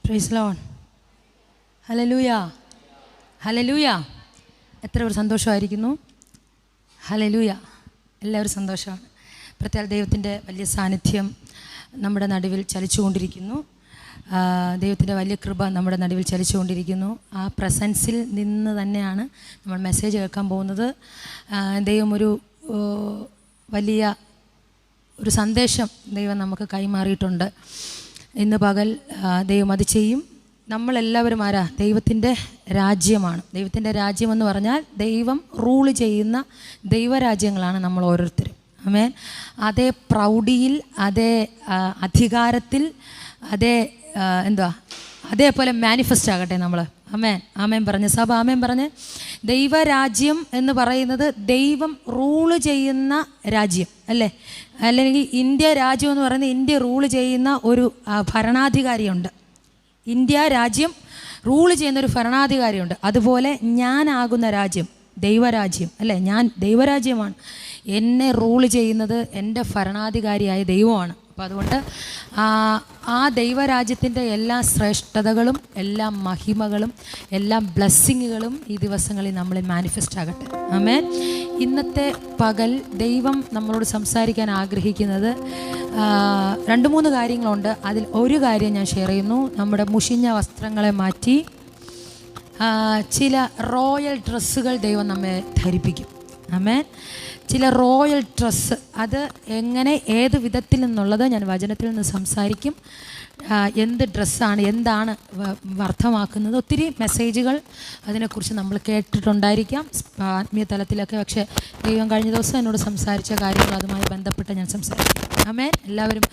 Praise Lord. Hallelujah, hallelujah. എത്ര ഒരു സന്തോഷമായിരിക്കുന്നു. Hallelujah. എല്ലാവരും സന്തോഷമാണ്. പ്രത്യേക ദൈവത്തിൻ്റെ വലിയ സാന്നിധ്യം നമ്മുടെ നടുവിൽ ചലിച്ചുകൊണ്ടിരിക്കുന്നു. ദൈവത്തിൻ്റെ വലിയ കൃപ നമ്മുടെ നടുവിൽ ചലിച്ചുകൊണ്ടിരിക്കുന്നു. ആ പ്രസൻസിൽ നിന്ന് തന്നെയാണ് നമ്മൾ മെസ്സേജ് കേൾക്കാൻ പോകുന്നത്. ദൈവം ഒരു വലിയ ഒരു സന്ദേശം ദൈവം നമുക്ക് കൈമാറിയിട്ടുണ്ട്. ഇന്ന് പകൽ ദൈവം അത് ചെയ്യും. നമ്മളെല്ലാവരും ആരാ? ദൈവത്തിൻ്റെ രാജ്യമാണ്. ദൈവത്തിൻ്റെ രാജ്യമെന്ന് പറഞ്ഞാൽ ദൈവം റൂൾ ചെയ്യുന്ന ദൈവരാജ്യങ്ങളാണ് നമ്മൾ ഓരോരുത്തരും. ആമേൻ. അതേ പ്രൗഢിയിൽ, അതേ അധികാരത്തിൽ, അതേപോലെ മാനിഫെസ്റ്റ് ആകട്ടെ നമ്മൾ. ആമേൻ. ആമേൻ പറഞ്ഞ് സഭ ആമേൻ പറഞ്ഞ്. ദൈവരാജ്യം എന്ന് പറയുന്നത് ദൈവം റൂള് ചെയ്യുന്ന രാജ്യം അല്ലേ? അല്ലെങ്കിൽ ഇന്ത്യ രാജ്യം എന്ന് പറയുന്നത് ഇന്ത്യ റൂള് ചെയ്യുന്ന ഒരു ഭരണാധികാരിയുണ്ട്. ഇന്ത്യ രാജ്യം റൂള് ചെയ്യുന്നൊരു ഭരണാധികാരിയുണ്ട്. അതുപോലെ ഞാനാകുന്ന രാജ്യം ദൈവരാജ്യം അല്ലേ? ഞാൻ ദൈവരാജ്യമാണ്. എന്നെ റൂള് ചെയ്യുന്നത് എൻ്റെ ഭരണാധികാരിയായ ദൈവമാണ്. അപ്പോൾ അതുകൊണ്ട് ആ ദൈവരാജ്യത്തിൻ്റെ എല്ലാ ശ്രേഷ്ഠതകളും, എല്ലാ മഹിമകളും, എല്ലാ ബ്ലെസ്സിങ്ങുകളും ഈ ദിവസങ്ങളിൽ നമ്മളിൽ മാനിഫെസ്റ്റ് ആകട്ടെ. ആമേൻ. ഇന്നത്തെ പകൽ ദൈവം നമ്മളോട് സംസാരിക്കാൻ ആഗ്രഹിക്കുന്നത് 2-3 കാര്യങ്ങളുണ്ട്. അതിൽ ഒരു കാര്യം ഞാൻ ഷെയർ ചെയ്യുന്നു. നമ്മുടെ മുഷിഞ്ഞ വസ്ത്രങ്ങളെ മാറ്റി ചില റോയൽ ഡ്രസ്സുകൾ ദൈവം നമ്മെ ധരിപ്പിക്കും. ആമേൻ. ചില റോയൽ ഡ്രസ്സ്, അത് എങ്ങനെ, ഏത് വിധത്തിൽ എന്നുള്ളത് ഞാൻ വചനത്തിൽ നിന്ന് സംസാരിക്കും. എന്ത് ഡ്രസ്സാണ്, എന്താണ് അർത്ഥമാക്കുന്നത്, ഒത്തിരി മെസ്സേജുകൾ അതിനെക്കുറിച്ച് നമ്മൾ കേട്ടിട്ടുണ്ടായിരിക്കാം ആത്മീയ തലത്തിലൊക്കെ. പക്ഷേ ദൈവം കഴിഞ്ഞ ദിവസം എന്നോട് സംസാരിച്ച കാര്യങ്ങൾ അതുമായി ബന്ധപ്പെട്ട് ഞാൻ സംസാരിക്കും. ആമേൻ. എല്ലാവരും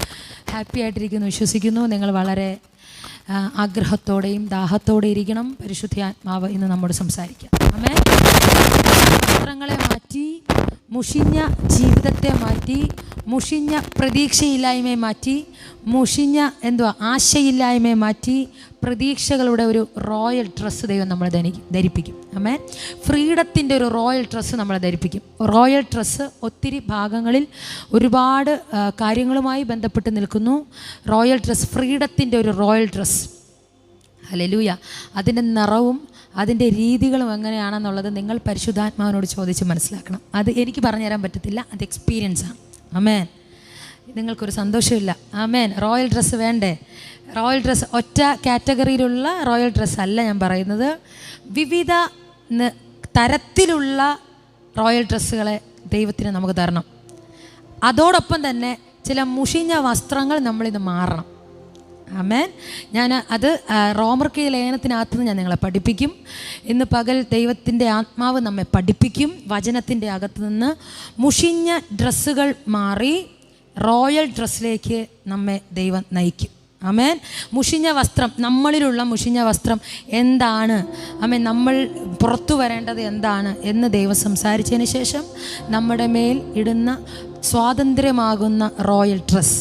ഹാപ്പി ആയിട്ടിരിക്കുന്നു വിശ്വസിക്കുന്നു. നിങ്ങൾ വളരെ ആഗ്രഹത്തോടെയും ദാഹത്തോടെ ഇരിക്കണം. പരിശുദ്ധ ആത്മാവ് ഇന്ന് നമ്മോട് സംസാരിക്കാം. ആമേൻ. വസ്ത്രങ്ങളെ മാറ്റി, മുഷിഞ്ഞ ജീവിതത്തെ മാറ്റി, മുഷിഞ്ഞ പ്രതീക്ഷയില്ലായ്മയെ മാറ്റി, മുഷിഞ്ഞ ആശയില്ലായ്മയെ മാറ്റി പ്രതീക്ഷകളുടെ ഒരു റോയൽ ഡ്രസ്സ് ദൈവം നമ്മളെ ധരിപ്പിക്കും. ആമേൻ. ഫ്രീഡത്തിൻ്റെ ഒരു റോയൽ ഡ്രസ്സ് നമ്മളെ ധരിപ്പിക്കും. റോയൽ ഡ്രസ്സ് ഒത്തിരി ഭാഗങ്ങളിൽ ഒരുപാട് കാര്യങ്ങളുമായി ബന്ധപ്പെട്ട് നിൽക്കുന്നു. റോയൽ ഡ്രസ്സ്, ഫ്രീഡത്തിൻ്റെ ഒരു റോയൽ ഡ്രസ്സ്. ഹല്ലേലൂയ. അതിൻ്റെ നിറവും അതിൻ്റെ രീതികളും എങ്ങനെയാണെന്നുള്ളത് നിങ്ങൾ പരിശുദ്ധാത്മാവിനോട് ചോദിച്ച് മനസ്സിലാക്കണം. അത് എനിക്ക് പറഞ്ഞു തരാൻ പറ്റത്തില്ല, അത് എക്സ്പീരിയൻസാണ്. ആമേൻ. നിങ്ങൾക്കൊരു സന്തോഷമില്ല. ആമേൻ. റോയൽ ഡ്രസ്സ് വേണ്ടേ? റോയൽ ഡ്രസ്സ് ഒറ്റ കാറ്റഗറിയിലുള്ള റോയൽ ഡ്രസ്സ് അല്ല ഞാൻ പറയുന്നത്. വിവിധ തരത്തിലുള്ള റോയൽ ഡ്രസ്സുകളെ ദൈവത്തിന് നമുക്ക് തരണം. അതോടൊപ്പം തന്നെ ചില മുഷിഞ്ഞ വസ്ത്രങ്ങൾ നമ്മളിത് മാറണം. ആമേൻ. ഞാൻ അത് റോമർക്ക് ലേഖനത്തിനകത്ത് നിന്ന് ഞാൻ നിങ്ങളെ പഠിപ്പിക്കും. ഇന്ന് പകൽ ദൈവത്തിൻ്റെ ആത്മാവ് നമ്മെ പഠിപ്പിക്കും. വചനത്തിൻ്റെ അകത്ത് നിന്ന് മുഷിഞ്ഞ ഡ്രസ്സുകൾ മാറി റോയൽ ഡ്രസ്സിലേക്ക് നമ്മെ ദൈവം നയിക്കും. ആമേൻ. മുഷിഞ്ഞ വസ്ത്രം, നമ്മളിലുള്ള മുഷിഞ്ഞ വസ്ത്രം എന്താണ്, ആമേൻ, നമ്മൾ പുറത്തു വരേണ്ടത് എന്താണ് എന്ന് ദൈവം സംസാരിച്ചതിന് ശേഷം നമ്മുടെ മേൽ ഇടുന്ന സ്വാതന്ത്ര്യമാകുന്ന റോയൽ ഡ്രസ്സ്.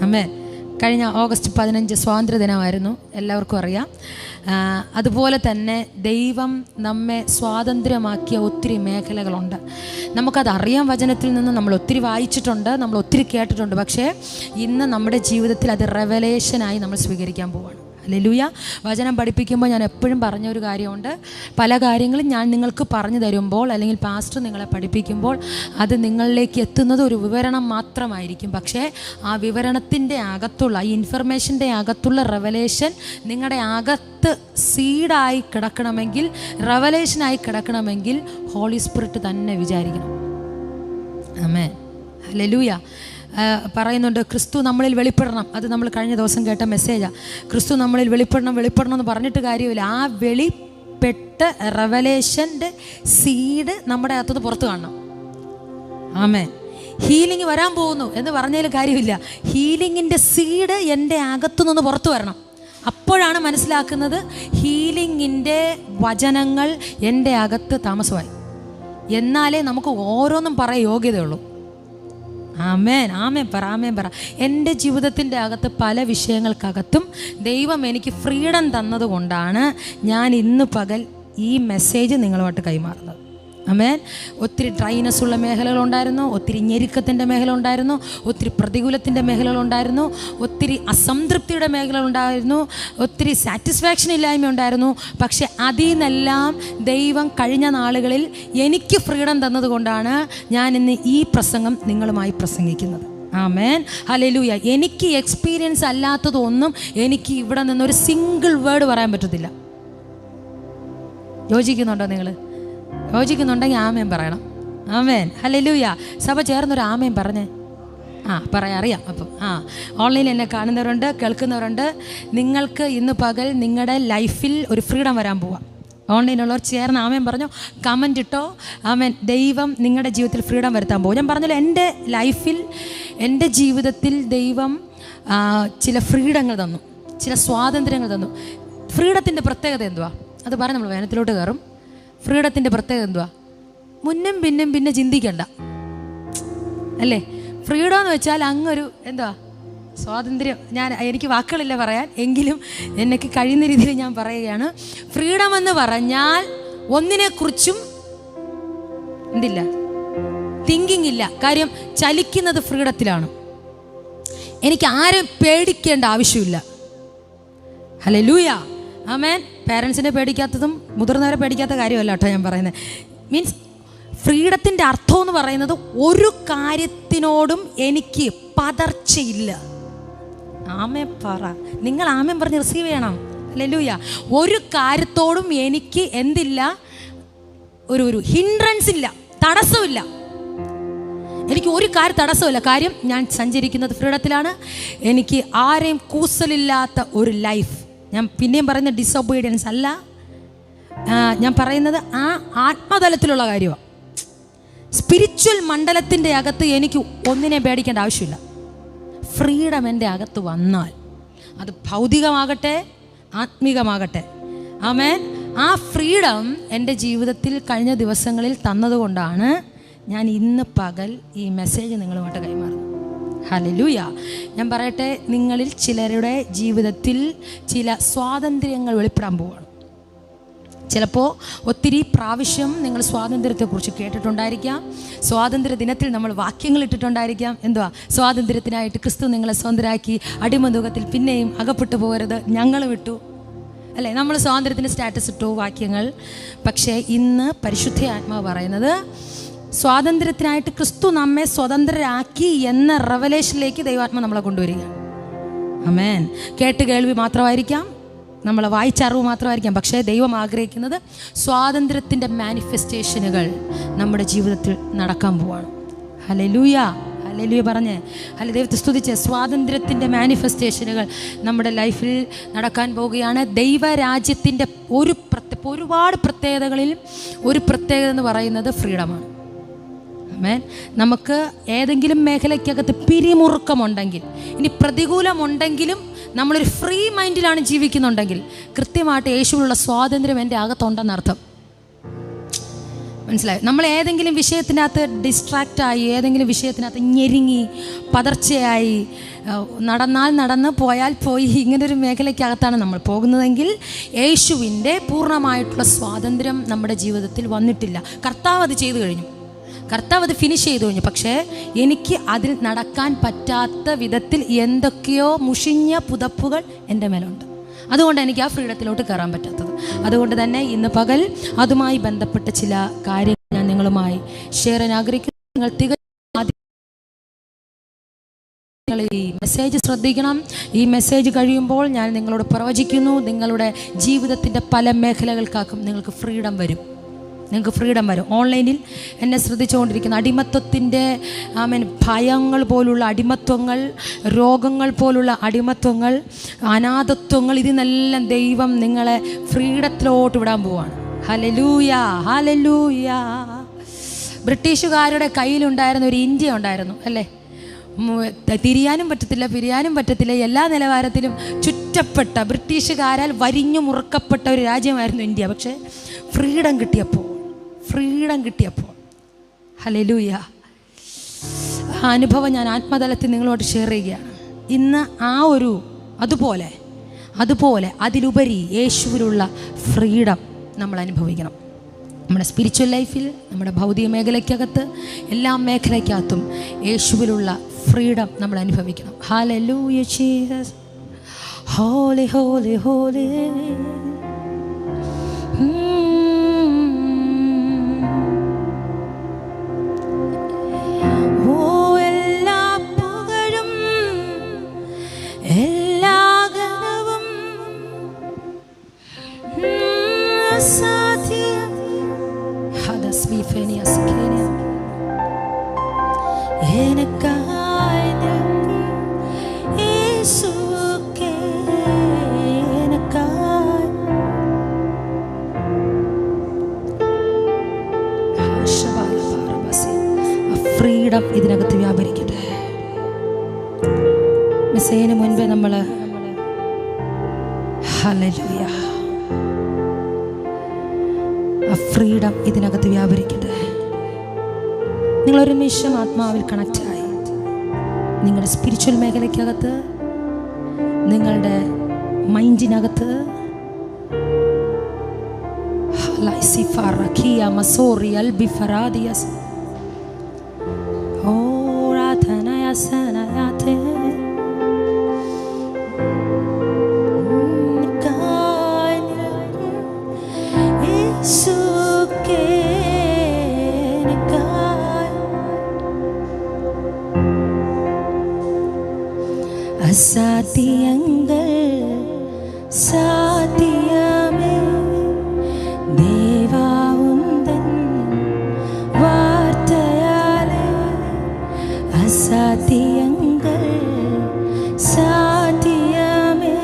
ആമേൻ. കഴിഞ്ഞ ഓഗസ്റ്റ് 15 സ്വാതന്ത്ര്യദിനമായിരുന്നു, എല്ലാവർക്കും അറിയാം. അതുപോലെ തന്നെ ദൈവം നമ്മെ സ്വാതന്ത്ര്യമാക്കിയ ഒത്തിരി മേഖലകളുണ്ട്. നമുക്കതറിയാം. വചനത്തിൽ നിന്ന് നമ്മൾ ഒത്തിരി വായിച്ചിട്ടുണ്ട്, നമ്മൾ ഒത്തിരി കേട്ടിട്ടുണ്ട്. പക്ഷേ ഇന്ന് നമ്മുടെ ജീവിതത്തിൽ അത് റെവലേഷനായി നമ്മൾ സ്വീകരിക്കാൻ പോവുകയാണ്. ഹല്ലേലൂയ. വചനം പഠിപ്പിക്കുമ്പോൾ ഞാൻ എപ്പോഴും പറഞ്ഞൊരു കാര്യമുണ്ട്. പല കാര്യങ്ങളും ഞാൻ നിങ്ങൾക്ക് പറഞ്ഞു തരുമ്പോൾ, അല്ലെങ്കിൽ പാസ്റ്റർ നിങ്ങളെ പഠിപ്പിക്കുമ്പോൾ അത് നിങ്ങളിലേക്ക് എത്തുന്നത് ഒരു വിവരണം മാത്രമായിരിക്കും. പക്ഷേ ആ വിവരണത്തിൻ്റെ അകത്തുള്ള, ഈ ഇൻഫർമേഷൻ്റെ അകത്തുള്ള റെവലേഷൻ നിങ്ങളുടെ അകത്ത് സീഡായി കിടക്കണമെങ്കിൽ, റെവലേഷനായി കിടക്കണമെങ്കിൽ ഹോളി സ്പിരിറ്റ് തന്നെ വിചാരിക്കണം. ആമേൻ. ഹല്ലേലൂയ. പറയുന്നുണ്ട് ക്രിസ്തു നമ്മളിൽ വെളിപ്പെടണം. അത് നമ്മൾ കഴിഞ്ഞ ദിവസം കേട്ട മെസ്സേജാണ്. ക്രിസ്തു നമ്മളിൽ വെളിപ്പെടണം എന്ന് പറഞ്ഞിട്ട് കാര്യമില്ല. ആ വെളിപ്പെട്ട റെവലേഷൻ്റെ സീഡ് നമ്മുടെ അകത്തുനിന്ന് പുറത്ത് കാണണം. ആമേൻ. ഹീലിംഗ് വരാൻ പോകുന്നു എന്ന് പറഞ്ഞതിൽ കാര്യമില്ല. ഹീലിങ്ങിൻ്റെ സീഡ് എൻ്റെ അകത്തുനിന്ന് പുറത്തു വരണം. അപ്പോഴാണ് മനസ്സിലാക്കുന്നത് ഹീലിങ്ങിൻ്റെ വചനങ്ങൾ എൻ്റെ അകത്ത് താമസമായി. എന്നാലേ നമുക്ക് ഓരോന്നും പറയാൻ യോഗ്യതയുള്ളൂ. ആമേൻ. ആമേൻ പറ. ആമേൻ പറ. എൻ്റെ ജീവിതത്തിൻ്റെ അകത്ത് പല വിഷയങ്ങൾക്കകത്തും ദൈവം എനിക്ക് ഫ്രീഡം തന്നതുകൊണ്ടാണ് ഞാൻ ഇന്ന് പകൽ ഈ മെസ്സേജ് നിങ്ങളുമായിട്ട് കൈമാറുന്നത്. ആമേൻ. ഒത്തിരി ഡ്രൈനസ് ഉള്ള മേഖലകളുണ്ടായിരുന്നു, ഒത്തിരി ഞെരുക്കത്തിൻ്റെ മേഖല ഉണ്ടായിരുന്നു, ഒത്തിരി പ്രതികൂലത്തിൻ്റെ മേഖലകളുണ്ടായിരുന്നു, ഒത്തിരി അസംതൃപ്തിയുടെ മേഖലകളുണ്ടായിരുന്നു, ഒത്തിരി സാറ്റിസ്ഫാക്ഷൻ ഇല്ലായ്മ ഉണ്ടായിരുന്നു. പക്ഷെ അതിൽ നിന്നെല്ലാം ദൈവം കഴിഞ്ഞ നാളുകളിൽ എനിക്ക് ഫ്രീഡം തന്നതുകൊണ്ടാണ് ഞാൻ ഇന്ന് ഈ പ്രസംഗം നിങ്ങളുമായി പ്രസംഗിക്കുന്നത്. ആമേൻ, ഹല്ലേലൂയ. എനിക്ക് എക്സ്പീരിയൻസ് അല്ലാത്തതൊന്നും എനിക്ക് ഇവിടെ നിന്നൊരു സിംഗിൾ വേർഡ് പറയാൻ പറ്റത്തില്ല. യോജിക്കുന്നുണ്ടോ നിങ്ങൾ? യോജിക്കുന്നുണ്ടെങ്കിൽ ആമേൻ പറയണം. ആമേൻ, ഹല്ലേലൂയ. സഭ ചേർന്നൊരു ആമേൻ പറഞ്ഞേ. അറിയാം. അപ്പം ഓൺലൈനിൽ എന്നെ കാണുന്നവരുണ്ട്, കേൾക്കുന്നവരുണ്ട്. നിങ്ങൾക്ക് ഇന്ന് പകൽ നിങ്ങളുടെ ലൈഫിൽ ഒരു ഫ്രീഡം വരാൻ പോവാം. ഓൺലൈനുള്ളവർ ചേർന്ന് ആമേൻ പറഞ്ഞോ, കമൻ്റ് ഇട്ടോ. ആമേൻ. ദൈവം നിങ്ങളുടെ ജീവിതത്തിൽ ഫ്രീഡം വരുത്താൻ പോകും. ഞാൻ പറഞ്ഞല്ലോ, എൻ്റെ ലൈഫിൽ, എൻ്റെ ജീവിതത്തിൽ ദൈവം ചില ഫ്രീഡങ്ങൾ തന്നു, ചില സ്വാതന്ത്ര്യങ്ങൾ തന്നു. ഫ്രീഡത്തിൻ്റെ പ്രത്യേകത എന്തുവാ? അത് പറഞ്ഞ് നമ്മൾ വേനത്തിലോട്ട് കയറും. ഫ്രീഡത്തിൻ്റെ പ്രത്യേകത എന്തുവാ? മുന്നും പിന്നും പിന്നെ ചിന്തിക്കണ്ട, അല്ലേ? ഫ്രീഡം എന്ന് വെച്ചാൽ അങ്ങൊരു എന്തുവാ സ്വാതന്ത്ര്യം. എനിക്ക് വാക്കുകളില്ല പറയാൻ, എങ്കിലും എനിക്ക് കഴിയുന്ന രീതിയിൽ ഞാൻ പറയുകയാണ്. ഫ്രീഡം എന്ന് പറഞ്ഞാൽ ഒന്നിനെക്കുറിച്ചും എന്തില്ല, തിങ്കിങ് ഇല്ല. കാര്യം ചലിക്കുന്നത് ഫ്രീഡത്തിലാണ്. എനിക്ക് ആരും പേടിക്കേണ്ട ആവശ്യമില്ല. ഹല്ലേലൂയ, ആമേൻ. പേരൻസിനെ പേടിക്കാത്തതും മുതിർന്നവരെ പേടിക്കാത്ത കാര്യമല്ല കേട്ടോ ഞാൻ പറയുന്നത്. മീൻസ് ഫ്രീഡത്തിൻ്റെ അർത്ഥം എന്ന് പറയുന്നത് ഒരു കാര്യത്തിനോടും എനിക്ക് പതർച്ചയില്ല. ആമേൻ പറ, നിങ്ങൾ ആമേൻ പറഞ്ഞ് റിസീവ് ചെയ്യണം. ഹല്ലേലൂയ. ഒരു കാര്യത്തോടും എനിക്ക് എന്തില്ല, ഒരു ഹിൻഡ്രൻസ് ഇല്ല, തടസ്സമില്ല. എനിക്ക് ഒരു കാര്യം തടസ്സമില്ല. കാര്യം ഞാൻ സഞ്ചരിക്കുന്നത് ഫ്രീഡത്തിലാണ്. എനിക്ക് ആരെയും കൂസലില്ലാത്ത ഒരു ലൈഫ്. ഞാൻ പിന്നെയും പറയുന്ന ഡിസൊബീഡിയൻസ് അല്ല, ഞാൻ പറയുന്നത് ആ ആത്മതലത്തിലുള്ള കാര്യമാണ്. സ്പിരിച്വൽ മണ്ഡലത്തിൻ്റെ അകത്ത് എനിക്ക് ഒന്നിനെ പേടിക്കേണ്ട ആവശ്യമില്ല. ഫ്രീഡം എൻ്റെ അകത്ത് വന്നാൽ അത് ഭൗതികമാകട്ടെ ആത്മീകമാകട്ടെ, ആമേൻ, ആ ഫ്രീഡം എൻ്റെ ജീവിതത്തിൽ കഴിഞ്ഞ ദിവസങ്ങളിൽ തന്നതുകൊണ്ടാണ് ഞാൻ ഇന്ന് പകൽ ഈ മെസ്സേജ് നിങ്ങളുമായിട്ട് കൈമാറുന്നത്. ഹല്ലേലൂയ. ഞാൻ പറയട്ടെ, നിങ്ങളിൽ ചിലരുടെ ജീവിതത്തിൽ ചില സ്വാതന്ത്ര്യങ്ങൾ വെളിപ്പെടാൻ പോവുകയാണ്. ചിലപ്പോൾ ഒത്തിരി പ്രാവശ്യം നിങ്ങൾ സ്വാതന്ത്ര്യത്തെക്കുറിച്ച് കേട്ടിട്ടുണ്ടായിരിക്കാം. സ്വാതന്ത്ര്യ ദിനത്തിൽ നമ്മൾ വാക്യങ്ങൾ ഇട്ടിട്ടുണ്ടായിരിക്കാം. എന്തുവാ? സ്വാതന്ത്ര്യത്തിനായിട്ട് ക്രിസ്തു നിങ്ങളെ സ്വതന്ത്രരാക്കി, അടിമനുഖത്തിൽ പിന്നെയും അകപ്പെട്ടു പോകരുത്, ഞങ്ങൾ വിട്ടു, അല്ലേ? നമ്മൾ സ്വാതന്ത്ര്യത്തിൻ്റെ സ്റ്റാറ്റസ് ഇട്ടു വാക്യങ്ങൾ. പക്ഷേ ഇന്ന് പരിശുദ്ധ ആത്മാവ് പറയുന്നത് സ്വാതന്ത്ര്യത്തിനായിട്ട് ക്രിസ്തു നമ്മെ സ്വതന്ത്രരാക്കി എന്ന റെവലേഷനിലേക്ക് ദൈവാത്മ നമ്മളെ കൊണ്ടുവരികയാണ്. ആമേൻ. കേട്ട് കേൾവി മാത്രമായിരിക്കാം, നമ്മളെ വായിച്ചറിവ് മാത്രമായിരിക്കാം. പക്ഷേ ദൈവം ആഗ്രഹിക്കുന്നത് സ്വാതന്ത്ര്യത്തിൻ്റെ മാനിഫെസ്റ്റേഷനുകൾ നമ്മുടെ ജീവിതത്തിൽ നടക്കാൻ പോവാണ്. ഹല്ലേലൂയ, ഹല്ലേലൂയ പറഞ്ഞ് അല്ലെ ദൈവത്തെ സ്തുതിച്ച്. സ്വാതന്ത്ര്യത്തിൻ്റെ മാനിഫെസ്റ്റേഷനുകൾ നമ്മുടെ ലൈഫിൽ നടക്കാൻ പോവുകയാണ്. ദൈവരാജ്യത്തിൻ്റെ ഒരുപാട് പ്രത്യേകതകളിൽ ഒരു പ്രത്യേകത എന്ന് പറയുന്നത് ഫ്രീഡമാണ്. ആമേൻ. നമുക്ക് ഏതെങ്കിലും മേഖലയ്ക്കകത്ത് പിരിമുറുക്കമുണ്ടെങ്കിൽ, ഇനി പ്രതികൂലമുണ്ടെങ്കിലും നമ്മളൊരു ഫ്രീ മൈൻഡിലാണ് ജീവിക്കുന്നുണ്ടെങ്കിൽ കൃത്യമായിട്ട് യേശുവിലുള്ള സ്വാതന്ത്ര്യം എൻ്റെ അകത്തുണ്ടെന്നർത്ഥം. മനസ്സിലായി? നമ്മൾ ഏതെങ്കിലും വിഷയത്തിനകത്ത് ഡിസ്ട്രാക്റ്റായി, ഏതെങ്കിലും വിഷയത്തിനകത്ത് ഞെരുങ്ങി പതർച്ചയായി, നടന്ന് പോയാൽ പോയി, ഇങ്ങനൊരു മേഖലയ്ക്കകത്താണ് നമ്മൾ പോകുന്നതെങ്കിൽ യേശുവിൻ്റെ പൂർണ്ണമായിട്ടുള്ള സ്വാതന്ത്ര്യം നമ്മുടെ ജീവിതത്തിൽ വന്നിട്ടില്ല. കർത്താവ് അത് ചെയ്തു കഴിഞ്ഞു, കർത്താവ് അത് ഫിനിഷ് ചെയ്തു കഴിഞ്ഞു. പക്ഷേ എനിക്ക് അതിൽ നടക്കാൻ പറ്റാത്ത വിധത്തിൽ എന്തൊക്കെയോ മുഷിഞ്ഞ പുതപ്പുകൾ എൻ്റെ മേലുണ്ട്. അതുകൊണ്ട് എനിക്ക് ആ ഫ്രീഡത്തിലോട്ട് കയറാൻ പറ്റാത്തത്. അതുകൊണ്ട് തന്നെ ഇന്ന് പകൽ അതുമായി ബന്ധപ്പെട്ട ചില കാര്യങ്ങൾ ഞാൻ നിങ്ങളുമായി ഷെയർ ചെയ്യാൻ ആഗ്രഹിക്കുന്നു. നിങ്ങൾ ഈ മെസ്സേജ് ശ്രദ്ധിക്കണം. ഈ മെസ്സേജ് കഴിയുമ്പോൾ ഞാൻ നിങ്ങളോട് പ്രവചിക്കുന്നു, നിങ്ങളുടെ ജീവിതത്തിൻ്റെ പല മേഖലകൾക്കാക്കും നിങ്ങൾക്ക് ഫ്രീഡം വരും. നിങ്ങൾക്ക് ഫ്രീഡം വരും. ഓൺലൈനിൽ എന്നെ ശ്രദ്ധിച്ചുകൊണ്ടിരിക്കുന്ന അടിമത്വത്തിൻ്റെ ഭയങ്ങൾ പോലുള്ള അടിമത്വങ്ങൾ, രോഗങ്ങൾ പോലുള്ള അടിമത്വങ്ങൾ, അനാഥത്വങ്ങൾ, ഇതിനെല്ലാം ദൈവം നിങ്ങളെ ഫ്രീഡത്തിലോട്ട് വിടാൻ പോവാണ്. Hallelujah, hallelujah. ബ്രിട്ടീഷുകാരുടെ കയ്യിലുണ്ടായിരുന്ന ഒരു ഇന്ത്യ ഉണ്ടായിരുന്നു, അല്ലേ? തിരിയാനും പറ്റത്തില്ല, പിരിയാനും പറ്റത്തില്ല, എല്ലാ നിലവാരത്തിലും ചുറ്റപ്പെട്ട ബ്രിട്ടീഷുകാരാൽ വരിഞ്ഞു മുറുക്കപ്പെട്ട ഒരു രാജ്യമായിരുന്നു ഇന്ത്യ. പക്ഷേ ഫ്രീഡം കിട്ടിയപ്പോൾ ഹല്ലേലൂയ, ആ അനുഭവം ഞാൻ ആത്മതലത്തിൽ നിങ്ങളോട് ഷെയർ ചെയ്യുകയാണ് ഇന്ന്. അതുപോലെ അതിലുപരി യേശുവിലുള്ള ഫ്രീഡം നമ്മൾ അനുഭവിക്കണം. നമ്മുടെ സ്പിരിച്വൽ ലൈഫിൽ, നമ്മുടെ ഭൗതിക മേഖലയ്ക്കകത്ത്, എല്ലാ മേഖലയ്ക്കകത്തും യേശുവിലുള്ള ഫ്രീഡം നമ്മൾ അനുഭവിക്കണം. Hallelujah Jesus, holy holy holy. എല്ലാ പുകഴും എല്ലാ ഗണവും അസാധ്യം എനിക്കായി യേശുവേ എനിക്കായി. ഫ്രീഡം ഇതിനകത്ത് വ്യാപരിക്കട്ടെ. മെസ്സേജിന് മുൻപേ നമ്മൾ ഹല്ലേലൂയ, ആ ഫ്രീഡം ഇതിനകത്ത് വ്യാപരിക്കട്ടെ. നിങ്ങളൊരു നിമിഷം ആത്മാവിൽ കണക്റ്റായി നിങ്ങളുടെ സ്പിരിച്വൽ മേഖലയ്ക്കകത്ത്, നിങ്ങളുടെ മൈൻഡിനകത്ത് അസാധ്യങ്ങൾ സാധ്യമേ ദേവാവുന്തൻ വാർത്തയാലേ. അസാധ്യങ്ങൾ സാധ്യമേ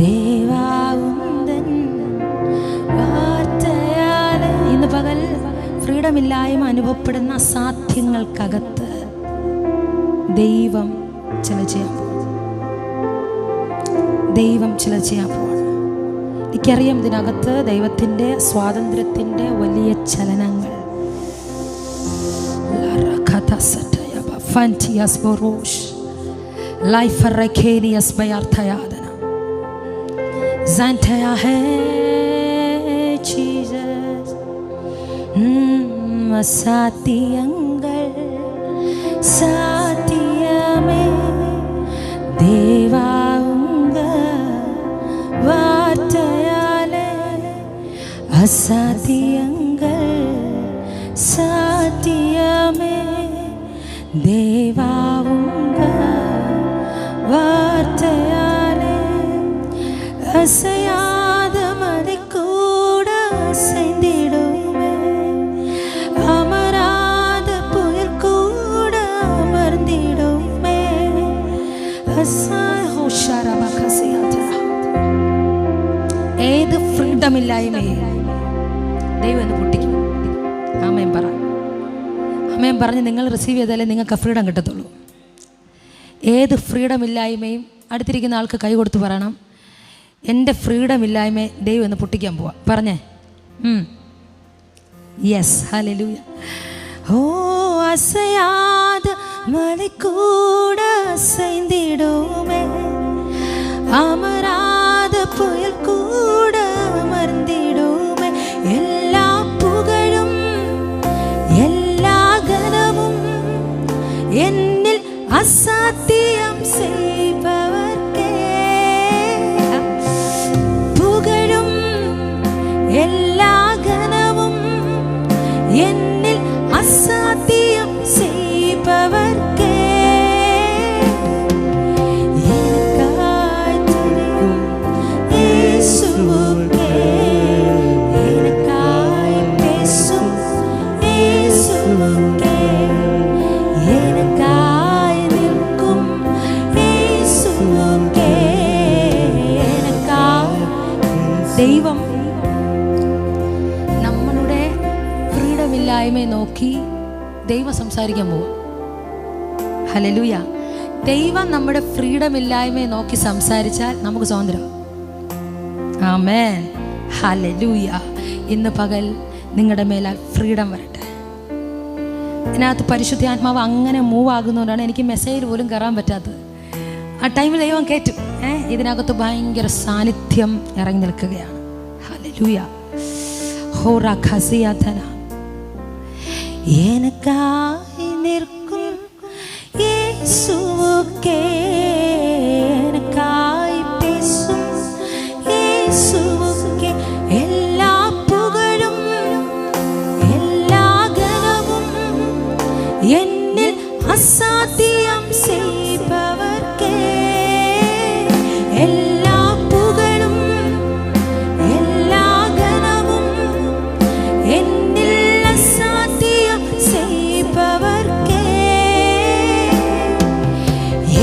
ദേവാവുന്തൻ വാർത്തയാലേ. ഇന്ന് പകൽ ഫ്രീഡമില്ലായ്മ അനുഭവപ്പെടുന്ന അസാധ്യങ്ങൾക്കകത്ത് ദൈവം ചില ചെയ്യാൻ പോകും. ദൈവം ചില ചെയ്യാൻ പോവാണ്. എനിക്കറിയാം ഇതിനകത്ത് ദൈവത്തിൻ്റെ സ്വാതന്ത്ര്യത്തിൻ്റെ വലിയ ചലനങ്ങൾ. അസാധ്യങ്ങൾ സാധ്യമേ ദേവാവുങ്ക വാർത്തയാലേ. അസാധ്യങ്ങൾ സാധ്യമേ ദേവാവുങ്ക വാർത്തയാലേ. അസയാത മതിക്കൂട അസൈந்திடுமே അമരാത പുയൽ കൂട അമർന്നിടുമേ. ഏത് ഫ്രീഡമില്ലായ്മയെ ദൈവം എന്ന് പൊട്ടിക്കും. ആമേൻ പറ. ആമേൻ പറഞ്ഞ് നിങ്ങൾ റിസീവ് ചെയ്താലേ നിങ്ങൾക്ക് ഫ്രീഡം കിട്ടത്തുള്ളൂ. ഏത് ഫ്രീഡമില്ലായ്മയും അടുത്തിരിക്കുന്ന ആൾക്ക് കൈ കൊടുത്ത് പറയണം, എൻ്റെ ഫ്രീഡമില്ലായ്മയെ ദൈവം എന്ന് പൊട്ടിക്കാൻ പോവാ. പറഞ്ഞേ യെസ്. ഹല്ലേലൂയ. ഓ അസയാത മലക്കൂട അസൈந்திடுமே അമരാത പുയൽ കൂട അമർന്നിടുമേ. എല്ലാ പുകഴും എല്ലാ ഗണവും എന്നിൽ അസാധ്യം ചെയ്പവർക്കേ. പുകഴും എല്ലാ ഗണവും എന്നിൽ അസാധ്യം ചെയ്പവർക്കേ. ദൈവം നമ്മളുടെ ഫ്രീഡമില്ലായ്മയെ നോക്കി ദൈവം സംസാരിക്കാൻ പോകും. ഹല്ലേലൂയ. ദൈവം നമ്മുടെ ഫ്രീഡമില്ലായ്മയെ നോക്കി സംസാരിച്ചാൽ നമുക്ക് സ്വാതന്ത്ര്യം. ആമേൻ. ഹല്ലേലൂയ. ഇന്ന് പകൽ നിങ്ങളുടെ മേലാൽ ഫ്രീഡം വരട്ടെ. ഇതിനകത്ത് പരിശുദ്ധാത്മാവ് അങ്ങനെ മൂവ് ആകുന്നതുകൊണ്ടാണ് എനിക്ക് മെസ്സേജിൽ പോലും കയറാൻ പറ്റാത്തത്. ആ ടൈമിൽ ദൈവം കേട്ടു. ഇതിനകത്ത് ഭയങ്കര സാന്നിധ്യം ഇറങ്ങി നിൽക്കുകയാണ്. ഹല്ലേലൂയ. ஹோரா கசியாதனா எனக்காய் நிற்கும் இயேசுவுக்கே, எனக்காய் பேசும் இயேசுவுக்கே எல்லா புகழும் எல்லா கனமும், என்னில் அசாத்தியம் செய்பவர்க்கே எல்லா புகழும் எல்லா கனமும், என்னில் அசாத்தியம் செய்பவர்க்கே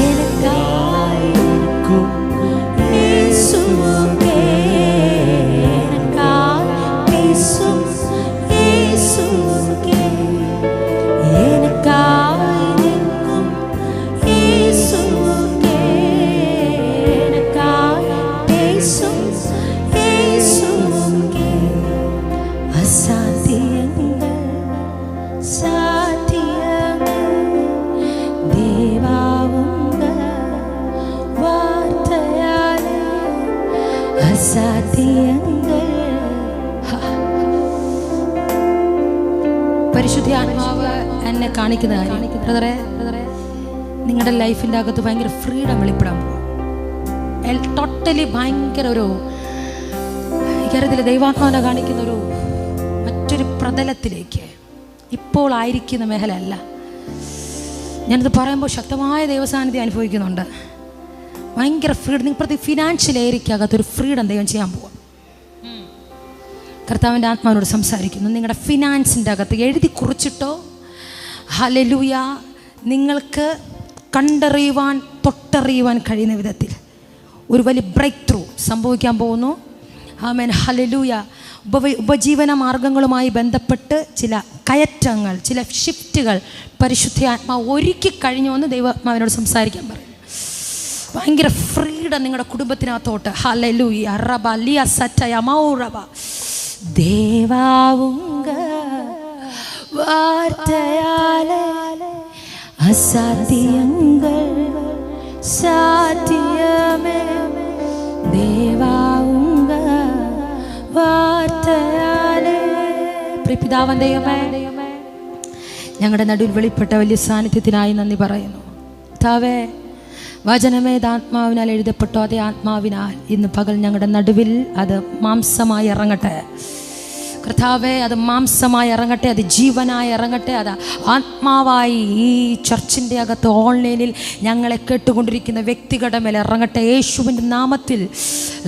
எனக்காய் இருக்கும் இயேசுவுக்கே, எனக்காய் பேசும் இயேசுவுக்கே, எனக்காய் நிற்கும் இயேசுவுக்கே, எனக்காய் பேசும் இயேசுவுக்கே அசாத்தியங்கள் சாத்தியமே தேவா உங்க வார்த்தையாலே അസാധ്യങ്ങൾ. പരിശുദ്ധ ആത്മാവ് എന്നെ കാണിക്കുന്ന കാര്യം ബ്രദറെ, നിങ്ങളുടെ ലൈഫിൻ്റെ അകത്ത് ഭയങ്കര ഫ്രീഡം വെളിപ്പെടാൻ പോകും. ടോട്ടലി ഭയങ്കര ഒരു ഇക്കാര്യത്തിൽ ദൈവാത്മാവിനെ കാണിക്കുന്ന ഒരു മറ്റൊരു പ്രതലത്തിലേക്ക് ഇപ്പോൾ ആയിരിക്കുന്ന മേഖല അല്ല. ഞാനിത് പറയുമ്പോൾ ശക്തമായ ദൈവസാന്നിധ്യം അനുഭവിക്കുന്നുണ്ട്. ഭയങ്കര ഫ്രീഡം. നിങ്ങൾ പ്രതി ഫിനാൻഷ്യൽ ഏരിയക്കകത്തൊരു ഫ്രീഡം ദൈവം ചെയ്യാൻ പോവാം. കർത്താവിൻ്റെ ആത്മാവിനോട് സംസാരിക്കുന്നു. നിങ്ങളുടെ ഫിനാൻസിൻ്റെ അകത്ത് എഴുതി കുറിച്ചിട്ടോ, ഹല്ലേലൂയ, നിങ്ങൾക്ക് കണ്ടറിയുവാൻ തൊട്ടറിയുവാൻ കഴിയുന്ന വിധത്തിൽ ഒരു വലിയ ബ്രേക്ക് ത്രൂ സംഭവിക്കാൻ പോകുന്നു. ആമേൻ, ഹല്ലേലൂയ. ഉപജീവന മാർഗങ്ങളുമായി ബന്ധപ്പെട്ട് ചില കയറ്റങ്ങൾ, ചില ഷിഫ്റ്റുകൾ പരിശുദ്ധാത്മാവ് ഒരുക്കി കഴിഞ്ഞു എന്ന് ദൈവാത്മാവിനോട് സംസാരിക്കാൻ പറയും. ഭയങ്കര ഫ്രീഡം നിങ്ങളുടെ കുടുംബത്തിനകത്തോട്ട്. ഹല്ലേലൂയ. റബ ലിയ സറ്റയ മൗറബ ദേവാവുങ്ക വാർത്തയാലെ അസാധ്യങ്ങൾ സാധ്യമേ ദേവാവുങ്ക വാർത്തയാലെ. പിതാവൻ ദൈവമേ, ഞങ്ങളുടെ നടുവിൽ വെളിപ്പെട്ട വലിയ സാന്നിധ്യത്തിനായി നന്ദി പറയുന്നു. താവേ, വചനമേതാത്മാവിനാൽ എഴുതപ്പെട്ടോ അതേ ആത്മാവിനാൽ ഇന്ന് പകൽ ഞങ്ങളുടെ നടുവിൽ അത് മാംസമായി ഇറങ്ങട്ടെ കർത്താവേ. അത് മാംസമായി ഇറങ്ങട്ടെ, അത് ജീവനായി ഇറങ്ങട്ടെ, അത് ആത്മാവായി ഈ ചർച്ചിൻ്റെ അകത്ത് ഓൺലൈനിൽ ഞങ്ങളെ കേട്ടുകൊണ്ടിരിക്കുന്ന വ്യക്തികളുടെ മേലെ ഇറങ്ങട്ടെ യേശുവിൻ്റെ നാമത്തിൽ.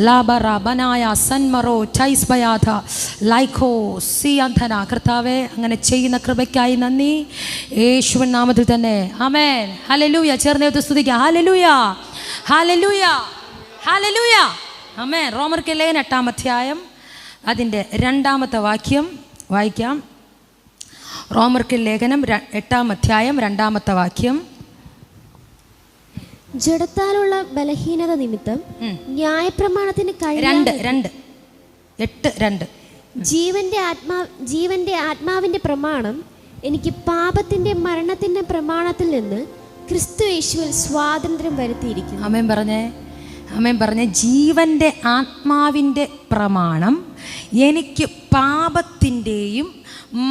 ലാബറ ബനായ സന്മറോ ചൈസ്ബയാധ ലൈഖോ സിയാന്ധന. കർത്താവേ, അങ്ങനെ ചെയ്യുന്ന കൃപയ്ക്കായി നന്ദി യേശുവിൻ നാമത്തിൽ തന്നെ. ആമേൻ. ഹല്ലേലൂയ. ചേർന്ന് സ്തുതിക്കുക. ഹല്ലേലൂയ, ഹല്ലേലൂയ, ഹല്ലേലൂയ. ആമേൻ. റോമർക്ക് ലേഖനം 8-ാം അധ്യായം അതിൻ്റെ 2-ാമത്തെ വാക്യം വായിക്കാം. റോമർക്ക് ലേഖനം 8-ാം അധ്യായം 2-ാമത്തെ വാക്യം. ജഡത്താലുള്ള ബലഹീനത നിമിത്തം ന്യായപ്രമാണത്തിന് 2:8 ജീവന്റെ ആത്മാവിന്റെ പ്രമാണം എനിക്ക് പാപത്തിന്റെ മരണത്തിന്റെ പ്രമാണത്തിൽ നിന്ന് ക്രിസ്തു യേശുവിൽ സ്വാതന്ത്ര്യം വരുത്തിയിരിക്കുന്നു. ആമേൻ പറഞ്ഞേ, ആമേൻ പറഞ്ഞേ. ജീവൻ്റെ ആത്മാവിൻ്റെ പ്രമാണം എനിക്ക് പാപത്തിൻ്റെയും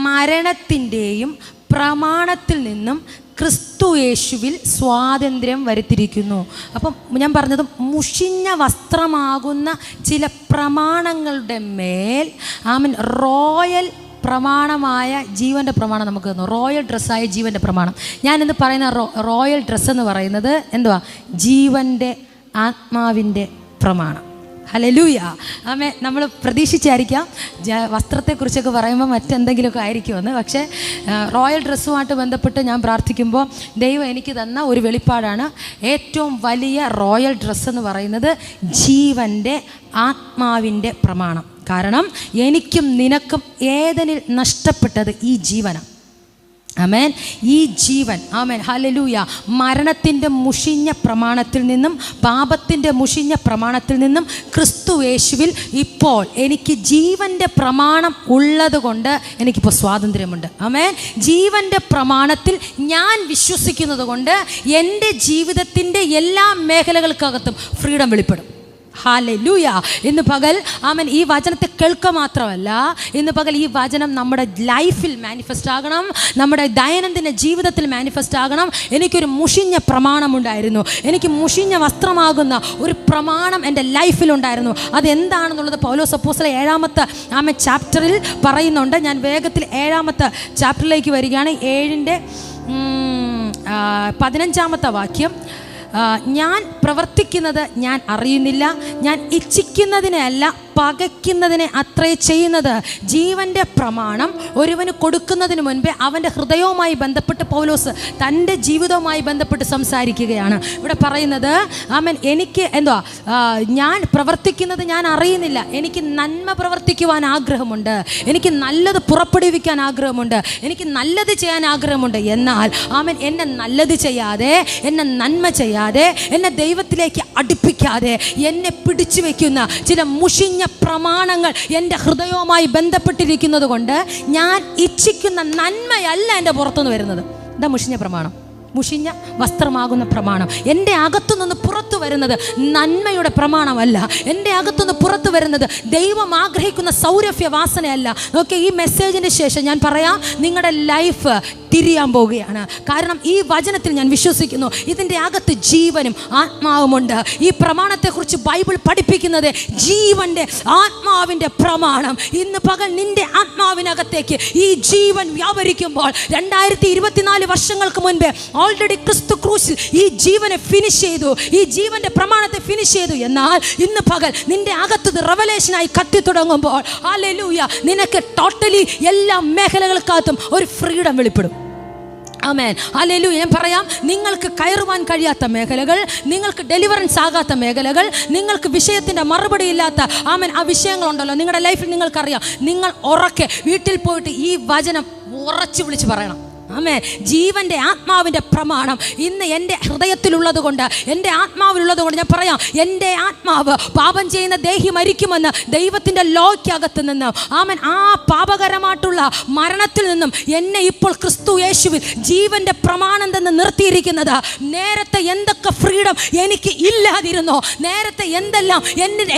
മരണത്തിൻ്റെയും പ്രമാണത്തിൽ നിന്നും ക്രിസ്തു യേശുവിൽ സ്വാതന്ത്ര്യം വരുത്തിയിരിക്കുന്നു. അപ്പം ഞാൻ പറഞ്ഞത് മുഷിഞ്ഞ വസ്ത്രമാകുന്ന ചില പ്രമാണങ്ങളുടെ മേൽ ആമൻ റോയൽ പ്രമാണമായ ജീവൻ്റെ പ്രമാണം നമുക്ക് തന്നു. റോയൽ ഡ്രസ്സായ ജീവൻ്റെ പ്രമാണം. ഞാനിന്ന് പറയുന്ന റോയൽ ഡ്രസ്സെന്ന് പറയുന്നത് എന്തുവാ? ജീവൻ്റെ ആത്മാവിൻ്റെ പ്രമാണം. ഹല്ലേലൂയ. ആമേ. നമ്മൾ പ്രതീക്ഷിച്ചായിരിക്കാം വസ്ത്രത്തെക്കുറിച്ചൊക്കെ പറയുമ്പോൾ മറ്റെന്തെങ്കിലുമൊക്കെ ആയിരിക്കുമെന്ന്. പക്ഷേ റോയൽ ഡ്രസ്സുമായിട്ട് ബന്ധപ്പെട്ട് ഞാൻ പ്രാർത്ഥിക്കുമ്പോൾ ദൈവം എനിക്ക് തന്ന ഒരു വെളിപ്പാടാണ്. ഏറ്റവും വലിയ റോയൽ ഡ്രസ്സെന്ന് പറയുന്നത് ജീവൻ്റെ ആത്മാവിൻ്റെ പ്രമാണം. കാരണം എനിക്കും നിനക്കും ഏദനിൽ നഷ്ടപ്പെട്ടത് ഈ ജീവനാണ്. ആമേൻ. ഈ ജീവൻ, ആമേൻ, ഹല്ലേലൂയ, മരണത്തിൻ്റെ മുഷിഞ്ഞ പ്രമാണത്തിൽ നിന്നും പാപത്തിൻ്റെ മുഷിഞ്ഞ പ്രമാണത്തിൽ നിന്നും ക്രിസ്തു യേശുവിൽ ഇപ്പോൾ എനിക്ക് ജീവൻ്റെ പ്രമാണം ഉള്ളത് കൊണ്ട് എനിക്കിപ്പോൾ സ്വാതന്ത്ര്യമുണ്ട്. ആമേൻ. ജീവൻ്റെ പ്രമാണത്തിൽ ഞാൻ വിശ്വസിക്കുന്നത് കൊണ്ട് എൻ്റെ ജീവിതത്തിൻ്റെ എല്ലാ മേഖലകൾക്കകത്തും ഫ്രീഡം വെളിപ്പെടും. ഹല്ലേലൂയ. ഇന്ന് പകൽ ആമേൻ ഈ വചനത്തെ കേൾക്കുക മാത്രമല്ല, ഇന്ന് പകൽ ഈ വചനം നമ്മുടെ ലൈഫിൽ മാനിഫെസ്റ്റ് ആകണം, നമ്മുടെ ദൈനംദിന ജീവിതത്തിൽ മാനിഫെസ്റ്റ് ആകണം. എനിക്കൊരു മുഷിഞ്ഞ പ്രമാണമുണ്ടായിരുന്നു, എനിക്ക് മുഷിഞ്ഞ വസ്ത്രമാകുന്ന ഒരു പ്രമാണം എൻ്റെ ലൈഫിലുണ്ടായിരുന്നു. അതെന്താണെന്നുള്ളത് പൗലോസ് അപ്പോസ്തലൻ 7-ാമത്തെ ചാപ്റ്ററിൽ പറയുന്നുണ്ട്. ഞാൻ വേഗത്തിൽ 7-ാമത്തെ ചാപ്റ്ററിലേക്ക് വരികയാണ്. 7-ന്റെ 15-ാമത്തെ വാക്യം. ഞാൻ പ്രവർത്തിക്കുന്നത് ഞാൻ അറിയുന്നില്ല, ഞാൻ ഇച്ഛിക്കുന്നതിനല്ല പകയ്ക്കുന്നതിനെ അത്രേ ചെയ്യുന്നത്. ജീവൻ്റെ പ്രമാണം ഒരുവന് കൊടുക്കുന്നതിന് മുൻപേ അവൻ്റെ ഹൃദയവുമായി ബന്ധപ്പെട്ട് പൗലോസ് തൻ്റെ ജീവിതവുമായി ബന്ധപ്പെട്ട് സംസാരിക്കുകയാണ്. ഇവിടെ പറയുന്നത് ആമേൻ, എനിക്ക് ഞാൻ പ്രവർത്തിക്കുന്നത് ഞാൻ അറിയുന്നില്ല, എനിക്ക് നന്മ പ്രവർത്തിക്കുവാൻ ആഗ്രഹമുണ്ട്, എനിക്ക് നല്ലത് പുറപ്പെടുവിക്കാൻ ആഗ്രഹമുണ്ട്, എനിക്ക് നല്ലത് ചെയ്യാൻ ആഗ്രഹമുണ്ട്. എന്നാൽ ആമേൻ, എന്നെ നല്ലത് ചെയ്യാതെ, എന്നെ നന്മ ചെയ്യാതെ, എന്നെ ദൈവത്തിലേക്ക് അടുപ്പിക്കാതെ എന്നെ പിടിച്ചു വയ്ക്കുന്ന ചില മുഷിഞ്ഞ പ്രമാണങ്ങൾ എൻ്റെ ഹൃദയവുമായി ബന്ധപ്പെട്ടിരിക്കുന്നത് കൊണ്ട് ഞാൻ ഇച്ഛിക്കുന്ന നന്മയല്ല എൻ്റെ പുറത്തുനിന്ന് വരുന്നത്. എന്താ മുഷിഞ്ഞ പ്രമാണം? മുഷിഞ്ഞ വസ്ത്രമാകുന്ന പ്രമാണം. എൻ്റെ അകത്തുനിന്ന് പുറത്തു വരുന്നത് നന്മയുടെ പ്രമാണമല്ല. എൻ്റെ അകത്തുനിന്ന് പുറത്തു വരുന്നത് ദൈവം ആഗ്രഹിക്കുന്ന സൗരഭ്യ വാസനയല്ല. ഓക്കെ, ഈ മെസ്സേജിന് ശേഷം ഞാൻ പറയാം, നിങ്ങളുടെ ലൈഫ് തിരിയാൻ പോവുകയാണ്. കാരണം ഈ വചനത്തിൽ ഞാൻ വിശ്വസിക്കുന്നു, ഇതിൻ്റെ അകത്ത് ജീവനും ആത്മാവുമുണ്ട്. ഈ പ്രമാണത്തെക്കുറിച്ച് ബൈബിൾ പഠിപ്പിക്കുന്നത് ജീവൻ്റെ ആത്മാവിൻ്റെ പ്രമാണം. ഇന്ന് പകൽ നിൻ്റെ ആത്മാവിനകത്തേക്ക് ഈ ജീവൻ വ്യാപരിക്കുമ്പോൾ 2024 വർഷങ്ങൾക്ക് മുൻപേ ഓൾറെഡി ക്രിസ്തു ക്രൂശിൽ ഈ ജീവനെ ഫിനിഷ് ചെയ്തു, ഈ ജീവന്റെ പ്രമാണത്തെ ഫിനിഷ് ചെയ്തു. എന്നാൽ ഇന്ന് പകൽ നിന്റെ അകത്ത് റെവലേഷനായി കത്തി തുടങ്ങുമ്പോൾ ഹല്ലേലൂയ, നിനക്ക് ടോട്ടലി എല്ലാ മേഖലകൾക്കകത്തും ഒരു ഫ്രീഡം വെളിപ്പെടും. ആമേൻ, ഹല്ലേലൂയ. ഞാൻ പറയാം, നിങ്ങൾക്ക് കയറുവാൻ കഴിയാത്ത മേഖലകൾ, നിങ്ങൾക്ക് ഡെലിവറൻസ് ആകാത്ത മേഖലകൾ, നിങ്ങൾക്ക് വിഷയത്തിൻ്റെ മറുപടി ഇല്ലാത്ത ആമേൻ ആ വിഷയങ്ങളുണ്ടല്ലോ നിങ്ങളുടെ ലൈഫിൽ, നിങ്ങൾക്കറിയാം. നിങ്ങൾ ഉറക്കെ വീട്ടിൽ പോയിട്ട് ഈ വചനം ഉറച്ചു വിളിച്ച് പറയണം. ആമേൻ. ജീവൻ്റെ ആത്മാവിൻ്റെ പ്രമാണം ഇന്ന് എൻ്റെ ഹൃദയത്തിലുള്ളത് കൊണ്ട്, എൻ്റെ ആത്മാവിലുള്ളത് കൊണ്ട് ഞാൻ പറയാം, എൻ്റെ ആത്മാവ് പാപം ചെയ്യുന്ന ദേഹി മരിക്കുമെന്ന് ദൈവത്തിൻ്റെ ലോയ്ക്കകത്ത് നിന്നും ആമേൻ ആ പാപകരമായിട്ടുള്ള മരണത്തിൽ നിന്നും എന്നെ ഇപ്പോൾ ക്രിസ്തു യേശുവിൽ ജീവൻ്റെ പ്രമാണം തന്നെ നിർത്തിയിരിക്കുന്നത്. നേരത്തെ എന്തൊക്കെ ഫ്രീഡം എനിക്ക് ഇല്ലാതിരുന്നോ, നേരത്തെ എന്തെല്ലാം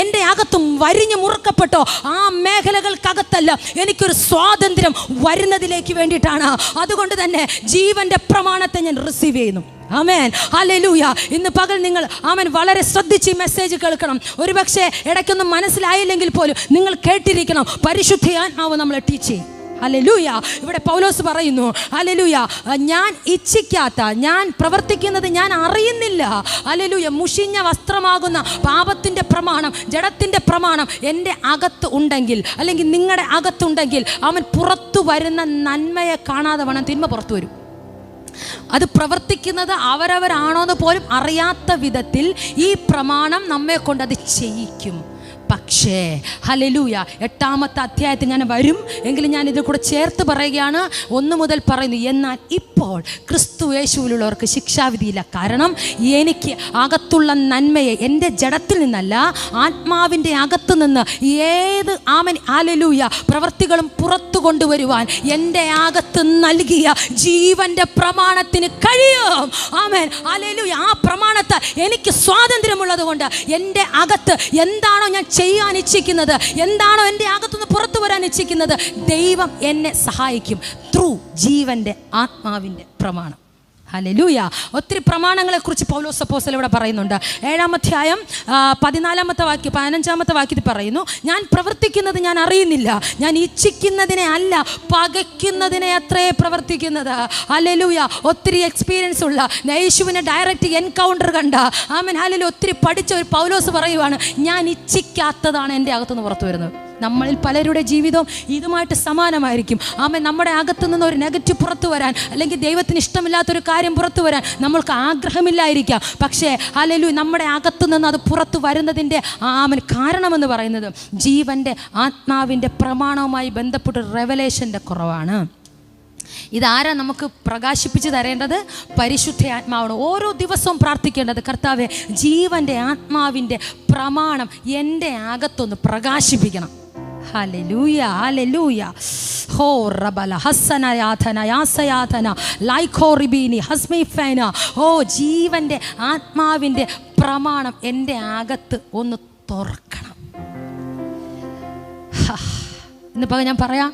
എൻ്റെ അകത്തും വരിഞ്ഞു മുറുക്കപ്പെട്ടോ, ആ മേഖലകൾക്കകത്തല്ല എനിക്കൊരു സ്വാതന്ത്ര്യം വരുന്നതിലേക്ക് വേണ്ടിയിട്ടാണ്. അതുകൊണ്ട് തന്നെ ജീവന്റെ പ്രമാണത്തെ ഞാൻ റിസീവ് ചെയ്യുന്നു. ആമേൻ, ഹല്ലേലൂയ. ഇന്ന് പകൽ നിങ്ങൾ ആമേൻ വളരെ ശ്രദ്ധിച്ച് ഈ മെസ്സേജ് കേൾക്കണം. ഒരുപക്ഷെ ഇടയ്ക്കൊന്നും മനസ്സിലായില്ലെങ്കിൽ പോലും നിങ്ങൾ കേട്ടിരിക്കണം. പരിശുദ്ധാത്മാവ് നമ്മളെ ടീച്ച് ചെയ്യും. ഹല്ലേലൂയ. ഇവിടെ പൗലോസ് പറയുന്നു, ഹല്ലേലൂയ, ഞാൻ ഇച്ഛിക്കാത്ത, ഞാൻ പ്രവർത്തിക്കുന്നത് ഞാൻ അറിയുന്നില്ല. ഹല്ലേലൂയ. മുഷിഞ്ഞ വസ്ത്രമാകുന്ന പാപത്തിൻ്റെ പ്രമാണം, ജഡത്തിൻ്റെ പ്രമാണം എൻ്റെ അകത്ത് ഉണ്ടെങ്കിൽ, അല്ലെങ്കിൽ നിങ്ങളുടെ അകത്തുണ്ടെങ്കിൽ, അവൻ പുറത്തു വരുന്ന നന്മയെ കാണാതെ വേണം തിന്മ പുറത്തു വരും. അത് പ്രവർത്തിക്കുന്നത് അവരവരാണോന്ന് പോലും അറിയാത്ത വിധത്തിൽ ഈ പ്രമാണം നമ്മെ കൊണ്ട് അത് ചെയ്യിക്കും. പക്ഷേ ഹല്ലേലൂയ, 8-ാമത്തെ അധ്യായത്തിൽ ഞാൻ വരും എങ്കിലും ഞാൻ ഇതിൽ കൂടെ ചേർത്ത് പറയുകയാണ്. 1 മുതൽ പറയുന്നു, എന്നാൽ ഇപ്പോൾ ക്രിസ്തു യേശുവിലുള്ളവർക്ക് ശിക്ഷാവിധിയില്ല. കാരണം എനിക്ക് അകത്തുള്ള നന്മയെ എൻ്റെ ജഡത്തിൽ നിന്നല്ല, ആത്മാവിൻ്റെ അകത്തു നിന്ന് ഏത് ആമൻ ഹല്ലേലൂയ പ്രവൃത്തികളും പുറത്തു കൊണ്ടുവരുവാൻ എൻ്റെ അകത്ത് നൽകിയ ജീവൻ്റെ പ്രമാണത്തിന് കഴിയും. ആമേൻ, ഹല്ലേലൂയ. ആ പ്രമാണത്താൽ എനിക്ക് സ്വാതന്ത്ര്യമുള്ളത് കൊണ്ട് എൻ്റെ അകത്ത് എന്താണോ ഞാൻ ചെയ്യാൻ ഇച്ഛിക്കുന്നത്, എന്താണോ എൻ്റെ അകത്തുനിന്ന് പുറത്തു വരാൻ ഇച്ഛിക്കുന്നത്, ദൈവം എന്നെ സഹായിക്കും ത്രൂ ജീവൻ്റെ ആത്മാവിൻ്റെ പ്രമാണം. ഹല്ലേലൂയ. ഒത്തിരി പ്രമാണങ്ങളെക്കുറിച്ച് പൗലോസ് അപ്പോസ്തലൻ ഇവിടെ പറയുന്നുണ്ട്. 7-ാം അധ്യായം 14-ാമത്തെ വാക്യം 15-ാമത്തെ വാക്യത്തിൽ പറയുന്നു, ഞാൻ പ്രവർത്തിക്കുന്നത് ഞാൻ അറിയുന്നില്ല, ഞാൻ ഇച്ഛിക്കുന്നതിനെ അല്ല പകയ്ക്കുന്നതിനെ അത്രേ പ്രവർത്തിക്കുന്നത്. ഹല്ലേലൂയ. ഒത്തിരി എക്സ്പീരിയൻസ് ഉള്ള, യേശുവിനെ ഡയറക്റ്റ് എൻകൗണ്ടർ കണ്ട ആമേൻ ഹല്ലേലൂയ ഒത്തിരി പഠിച്ച ഒരു പൗലോസ് പറയുവാണ്, ഞാൻ ഇച്ഛിക്കാത്തതാണ് എൻ്റെ അകത്തുനിന്ന് പുറത്തു വരുന്നത്. നമ്മളിൽ പലരുടെ ജീവിതവും ഇതുമായിട്ട് സമാനമായിരിക്കും. ആമേൻ. നമ്മുടെ അകത്തു നിന്ന് ഒരു നെഗറ്റീവ് പുറത്തു വരാൻ, അല്ലെങ്കിൽ ദൈവത്തിന് ഇഷ്ടമില്ലാത്തൊരു കാര്യം പുറത്തു വരാൻ നമ്മൾക്ക് ആഗ്രഹമില്ലായിരിക്കാം. പക്ഷേ ഹല്ലേലൂയ നമ്മുടെ അകത്തു നിന്ന് അത് പുറത്തു വരുന്നതിൻ്റെ ആമേൻ കാരണമെന്ന് പറയുന്നത് ജീവൻ്റെ ആത്മാവിൻ്റെ പ്രമാണവുമായി ബന്ധപ്പെട്ട റെവലേഷൻ്റെ കുറവാണ്. ഇതാരാ നമുക്ക് പ്രകാശിപ്പിച്ച് തരേണ്ടത്? പരിശുദ്ധ ആത്മാവാണ്. ഓരോ ദിവസവും പ്രാർത്ഥിക്കേണ്ടത്, കർത്താവേ ജീവൻ്റെ ആത്മാവിൻ്റെ പ്രമാണം എൻ്റെ അകത്തൊന്ന് പ്രകാശിപ്പിക്കണം. Hallelujah, hallelujah. ഹോ റബല ഹസ്സനയാഥന യാസയാഥന ലൈഖോ റിബീനി ഹസ്മിഫൈന. ഓ ജീവൻ്റെ ആത്മാവിൻ്റെ പ്രമാണം എൻ്റെ അകത്ത് ഒന്ന് തുറക്കണം. ഇന്നിപ്പോൾ ഞാൻ പറയാം,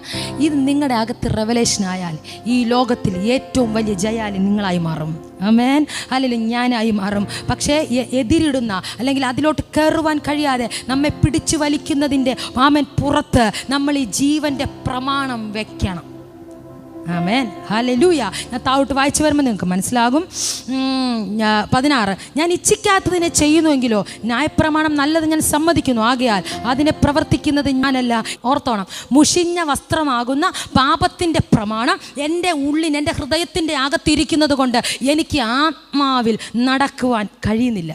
ഇത് നിങ്ങളുടെ അകത്ത് റെവലേഷൻ ആയാൽ ഈ ലോകത്തിൽ ഏറ്റവും വലിയ ജയാലി നിങ്ങളായി മാറും. ആമേൻ. അല്ലെങ്കിൽ ഞാനായി മാറും. പക്ഷേ എതിരിടുന്ന അല്ലെങ്കിൽ അതിലോട്ട് കയറുവാൻ കഴിയാതെ നമ്മെ പിടിച്ചു വലിക്കുന്നതിൻ്റെ പുറത്ത് നമ്മൾ ഈ ജീവൻ്റെ പ്രമാണം വെക്കണം. ആമേൻ. ഹല്ലേലൂയ. ഞാൻ താഴോട്ട് വായിച്ചു വരുമ്പോൾ നിങ്ങൾക്ക് മനസ്സിലാകും. 16, ഞാൻ ഇച്ഛിക്കാത്തതിനെ ചെയ്യുന്നുവെങ്കിലോ ന്യായപ്രമാണം നല്ലത് ഞാൻ സമ്മതിക്കുന്നു, ആകയാൽ അതിനെ പ്രവർത്തിക്കുന്നത് ഞാനല്ല. ഓർത്തോണം, മുഷിഞ്ഞ വസ്ത്രമാകുന്ന പാപത്തിൻ്റെ പ്രമാണം എൻ്റെ ഉള്ളിൽ, എൻ്റെ ഹൃദയത്തിൻ്റെ അകത്തിരിക്കുന്നത് കൊണ്ട് എനിക്ക് ആത്മാവിൽ നടക്കുവാൻ കഴിയുന്നില്ല.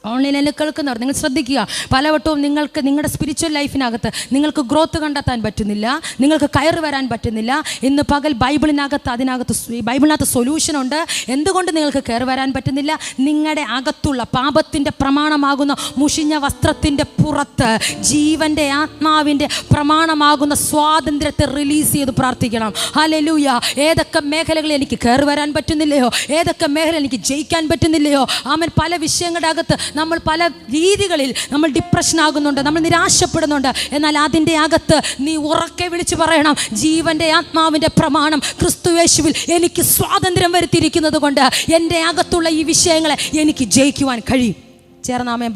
ഓൺലൈനിൽ കേൾക്കുന്നവർ നിങ്ങൾ ശ്രദ്ധിക്കുക. പലവട്ടവും നിങ്ങൾക്ക് നിങ്ങളുടെ സ്പിരിച്വൽ ലൈഫിനകത്ത് നിങ്ങൾക്ക് ഗ്രോത്ത് കണ്ടെത്താൻ പറ്റുന്നില്ല, നിങ്ങൾക്ക് കയറി വരാൻ പറ്റുന്നില്ല. ഇന്ന് പകൽ ബൈബിളിനകത്ത് സൊല്യൂഷനുണ്ട്. എന്തുകൊണ്ട് നിങ്ങൾക്ക് കയറി വരാൻ പറ്റുന്നില്ല? നിങ്ങളുടെ അകത്തുള്ള പാപത്തിൻ്റെ പ്രമാണമാകുന്ന മുഷിഞ്ഞ വസ്ത്രത്തിൻ്റെ പുറത്ത് ജീവൻ്റെ ആത്മാവിൻ്റെ പ്രമാണമാകുന്ന സ്വാതന്ത്ര്യത്തെ റിലീസ് ചെയ്ത് പ്രാർത്ഥിക്കണം. ഹല്ലേലൂയ. ഏതൊക്കെ മേഖലകളിൽ എനിക്ക് കയറി വരാൻ പറ്റുന്നില്ലയോ, ഏതൊക്കെ മേഖല എനിക്ക് ജയിക്കാൻ പറ്റുന്നില്ലയോ, പല വിഷയങ്ങളുടെ അകത്ത് നമ്മൾ പല രീതികളിൽ നമ്മൾ ഡിപ്രഷൻ ആകുന്നുണ്ട്, നമ്മൾ നിരാശപ്പെടുന്നുണ്ട്. എന്നാൽ അതിൻ്റെ അകത്ത് നീ ഉറക്കെ വിളിച്ചു പറയണം, ജീവൻ്റെ ആത്മാവിൻ്റെ പ്രമാണം ക്രിസ്തുയേശുവിൽ എനിക്ക് സ്വാതന്ത്ര്യം വരുത്തിയിരിക്കുന്നത് കൊണ്ട് എൻ്റെ അകത്തുള്ള ഈ വിഷയങ്ങളെ എനിക്ക് ജയിക്കുവാൻ കഴിയും. ചേർന്നാമേൻ